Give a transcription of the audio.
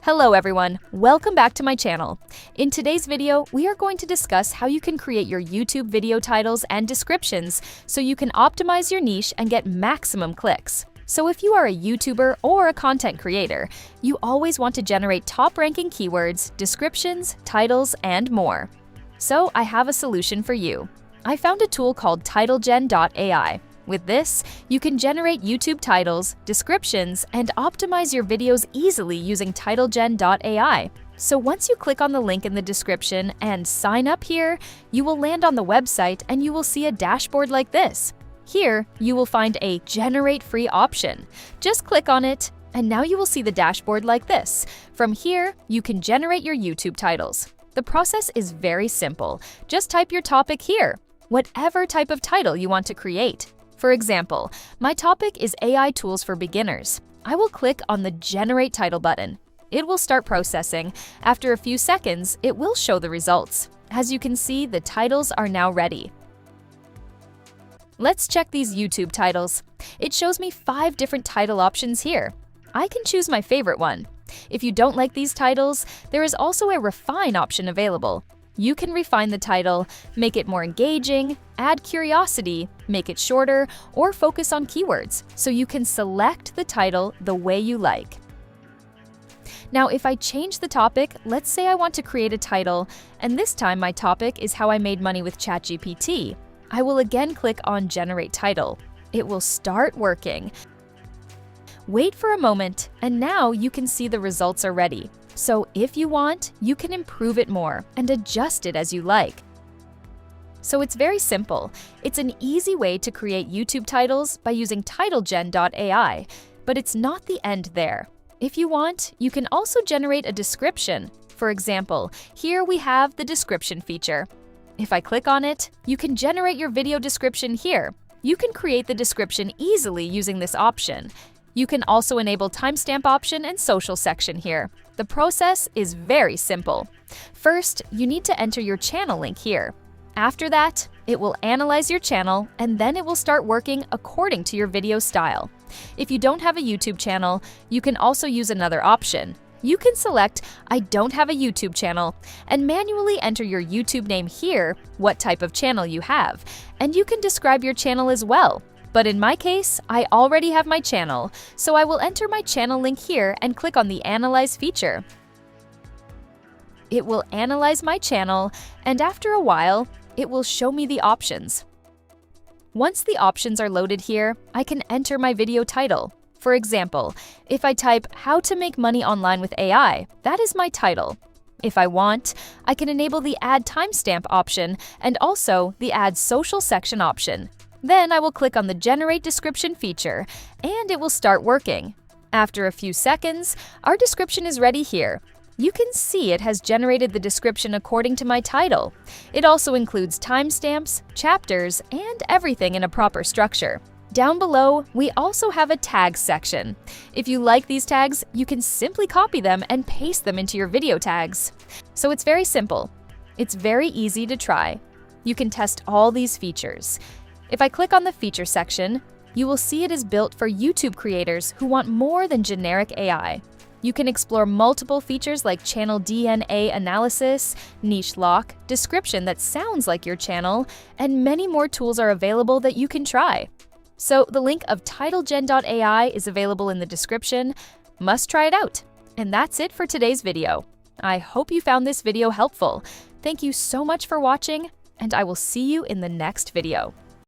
Hello everyone, welcome back to my channel. In today's video, we are going to discuss how you can create your YouTube video titles and descriptions so you can optimize your niche and get maximum clicks. So if you are a YouTuber or a content creator, you always want to generate top-ranking keywords, descriptions, titles, and more. So I have a solution for you. I found a tool called TitleGen.ai. With this, you can generate YouTube titles, descriptions, and optimize your videos easily using TitleGen.ai. So once you click on the link in the description and sign up here, you will land on the website and you will see a dashboard like this. Here, you will find a Generate Free option. Just click on it, and now you will see the dashboard like this. From here, you can generate your YouTube titles. The process is very simple. Just type your topic here, whatever type of title you want to create. For example, my topic is AI tools for beginners. I will click on the Generate Title button. It will start processing. After a few seconds, it will show the results. As you can see, the titles are now ready. Let's check these YouTube titles. It shows me 5 different title options here. I can choose my favorite one. If you don't like these titles, there is also a refine option available. You can refine the title, make it more engaging, add curiosity, make it shorter, or focus on keywords, so you can select the title the way you like. Now, if I change the topic, let's say I want to create a title, and this time my topic is how I made money with ChatGPT. I will again click on Generate Title. It will start working. Wait for a moment, and now you can see the results are ready. So if you want, you can improve it more and adjust it as you like. So it's very simple. It's an easy way to create YouTube titles by using TitleGen.ai, but it's not the end there. If you want, you can also generate a description. For example, here we have the description feature. If I click on it, you can generate your video description here. You can create the description easily using this option. You can also enable timestamp option and social section here. The process is very simple. First, you need to enter your channel link here. After that, it will analyze your channel and then it will start working according to your video style. If you don't have a YouTube channel, you can also use another option. You can select I don't have a YouTube channel and manually enter your YouTube name here, what type of channel you have, and you can describe your channel as well. But in my case, I already have my channel, so I will enter my channel link here and click on the Analyze feature. It will analyze my channel, and after a while, it will show me the options. Once the options are loaded here, I can enter my video title. For example, if I type How to Make Money Online with AI, that is my title. If I want, I can enable the Add Timestamp option and also the Add Social section option. Then I will click on the Generate Description feature, and it will start working. After a few seconds, our description is ready here. You can see it has generated the description according to my title. It also includes timestamps, chapters, and everything in a proper structure. Down below, we also have a tags section. If you like these tags, you can simply copy them and paste them into your video tags. So it's very simple. It's very easy to try. You can test all these features. If I click on the feature section, you will see it is built for YouTube creators who want more than generic AI. You can explore multiple features like channel DNA analysis, niche lock, description that sounds like your channel, and many more tools are available that you can try. So the link of TitleGen.ai is available in the description. Must try it out. And that's it for today's video. I hope you found this video helpful. Thank you so much for watching, and I will see you in the next video.